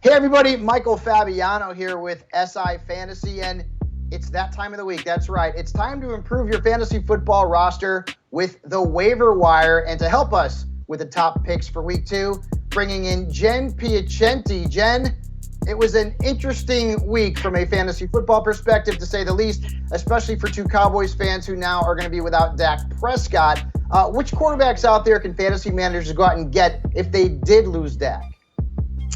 Hey everybody, Michael Fabiano here with SI Fantasy, and it's that time of the week. That's right. It's time to improve your fantasy football roster with the waiver wire, and to help us with the top picks for week 2, bringing in Jen Piacenti. Jen, it was an interesting week from a fantasy football perspective, to say the least, especially for 2 Cowboys fans who now are going to be without Dak Prescott. Which quarterbacks out there can fantasy managers go out and get if they did lose Dak?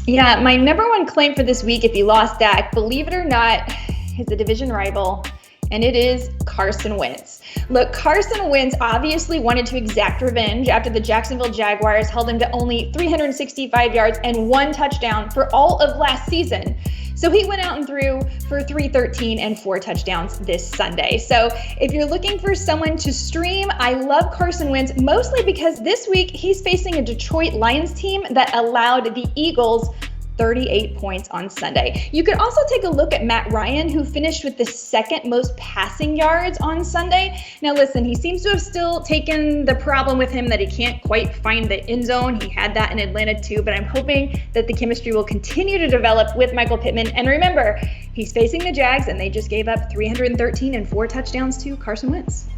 Yeah, my number one claim for this week, if you lost Dak, believe it or not, is a division rival, and it is Carson Wentz. Look, Carson Wentz obviously wanted to exact revenge after the Jacksonville Jaguars held him to only 365 yards and 1 touchdown for all of last season. So he went out and threw for 313 and 4 touchdowns this Sunday. So if you're looking for someone to stream, I love Carson Wentz, mostly because this week he's facing a Detroit Lions team that allowed the Eagles 38 points on Sunday. You could also take a look at Matt Ryan, who finished with the 2nd most passing yards on Sunday. Now listen, he seems to have still taken the problem with him that he can't quite find the end zone. He had that in Atlanta too, but I'm hoping that the chemistry will continue to develop with Michael Pittman. And remember, he's facing the Jags, and they just gave up 313 and 4 touchdowns to Carson Wentz.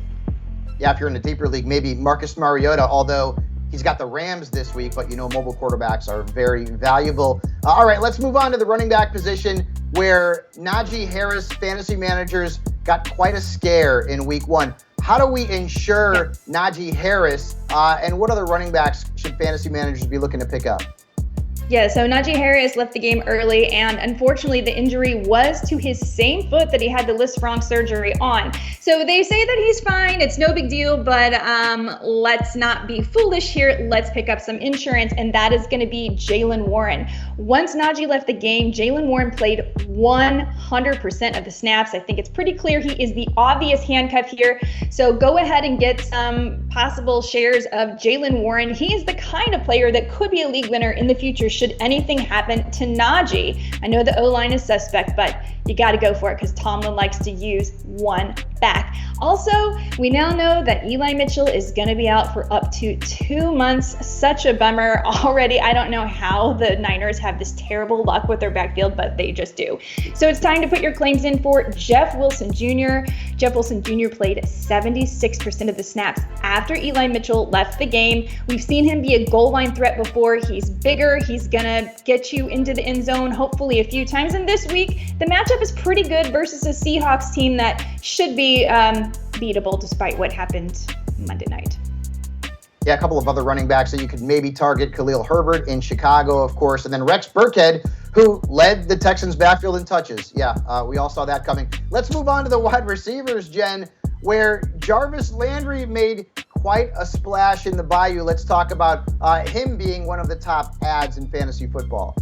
Yeah, if you're in a deeper league, maybe Marcus Mariota, although he's got the Rams this week, but you know mobile quarterbacks are very valuable. All right, let's move on to the running back position, where Naji Harris fantasy managers got quite a scare in week 1. How do we ensure Naji Harris, and what other running backs should fantasy managers be looking to pick up? Yeah, so Naji Harris left the game early, and unfortunately the injury was to his same foot that he had the Lisfranc surgery on. So they say that he's fine, it's no big deal, but let's not be foolish here. Let's pick up some insurance, and that is going to be Jalen Warren. Once Naji left the game, Jalen Warren played 100% of the snaps. I think it's pretty clear he is the obvious handcuff here. So go ahead and get some possible shares of Jalen Warren. He is the kind of player that could be a league winner in the future should anything happen to Naji. I know the O-line is suspect, but you got to go for it because Tomlin likes to use one back. Also, we now know that Eli Mitchell is going to be out for up to 2 months. Such a bummer already. I don't know how the Niners have this terrible luck with their backfield, but they just do. So it's time to put your claims in for Jeff Wilson Jr. Jeff Wilson Jr. played 76% of the snaps after Eli Mitchell left the game. We've seen him be a goal line threat before. He's bigger. He's going to get you into the end zone hopefully a few times. And this week, the matchup is pretty good versus a Seahawks team that should be beatable despite what happened Monday night. Yeah, a couple of other running backs that you could maybe target: Khalil Herbert in Chicago, of course, and then Rex Burkhead, who led the Texans' backfield in touches. Yeah, we all saw that coming. Let's move on to the wide receivers, Jen, where Jarvis Landry made quite a splash in the Bayou. Let's talk about him being one of the top ads in fantasy football.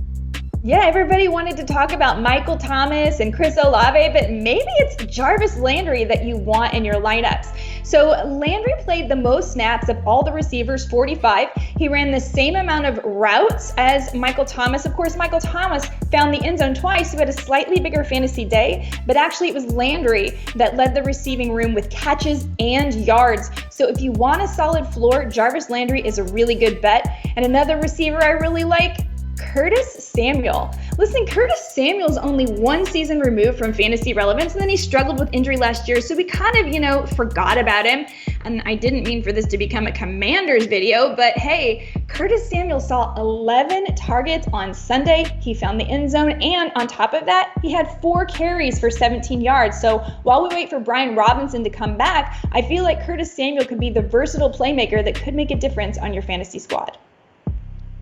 Yeah, everybody wanted to talk about Michael Thomas and Chris Olave, but maybe it's Jarvis Landry that you want in your lineups. So Landry played the most snaps of all the receivers, 45. He ran the same amount of routes as Michael Thomas. Of course, Michael Thomas found the end zone twice, who had a slightly bigger fantasy day, but actually it was Landry that led the receiving room with catches and yards. So if you want a solid floor, Jarvis Landry is a really good bet. And another receiver I really like, Curtis Samuel. Listen, Curtis Samuel's only 1 season removed from fantasy relevance, and then he struggled with injury last year, so we kind of, forgot about him. And I didn't mean for this to become a Commanders video, but hey, Curtis Samuel saw 11 targets on Sunday. He found the end zone, and on top of that, he had 4 carries for 17 yards. So while we wait for Brian Robinson to come back, I feel like Curtis Samuel could be the versatile playmaker that could make a difference on your fantasy squad.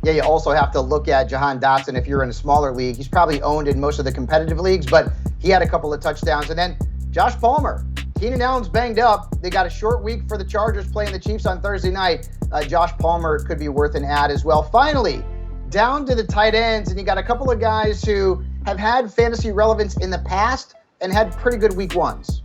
Yeah, you also have to look at Johan Dotson if you're in a smaller league. He's probably owned in most of the competitive leagues, but he had a couple of touchdowns. And then Josh Palmer. Keenan Allen's banged up. They got a short week for the Chargers playing the Chiefs on Thursday night. Josh Palmer could be worth an ad as well. Finally, down to the tight ends, and you got a couple of guys who have had fantasy relevance in the past and had pretty good week 1s.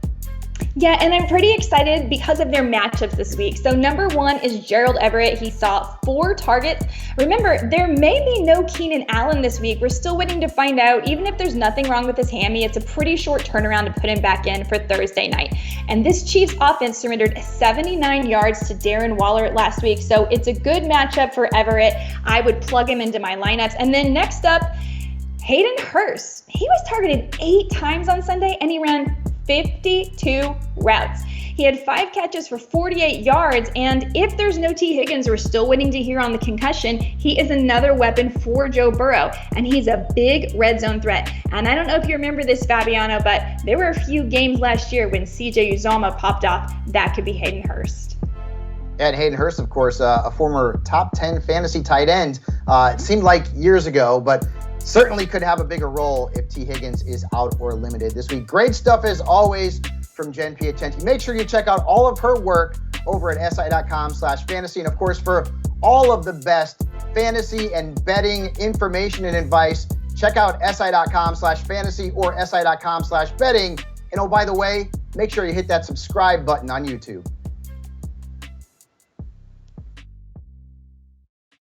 Yeah, and I'm pretty excited because of their matchups this week. So number 1 is Gerald Everett. He saw 4 targets. Remember, there may be no Keenan Allen this week. We're still waiting to find out. Even if there's nothing wrong with his hammy, it's a pretty short turnaround to put him back in for Thursday night. And this Chiefs offense surrendered 79 yards to Darren Waller last week. So it's a good matchup for Everett. I would plug him into my lineups. And then next up, Hayden Hurst, he was targeted 8 times on Sunday, and he ran 52 routes. He had 5 catches for 48 yards, and if there's no T. Higgins, we're still waiting to hear on the concussion, he is another weapon for Joe Burrow, and he's a big red zone threat. And I don't know if you remember this, Fabiano, but there were a few games last year when CJ Uzomah popped off. That could be Hayden Hurst. And Hayden Hurst, of course, a former top 10 fantasy tight end. It seemed like years ago, but certainly could have a bigger role if T. Higgins is out or limited this week. Great stuff as always from Jen Piacenti. Make sure you check out all of her work over at si.com/fantasy. And of course, for all of the best fantasy and betting information and advice, check out si.com/fantasy or si.com/betting. And oh, by the way, make sure you hit that subscribe button on YouTube.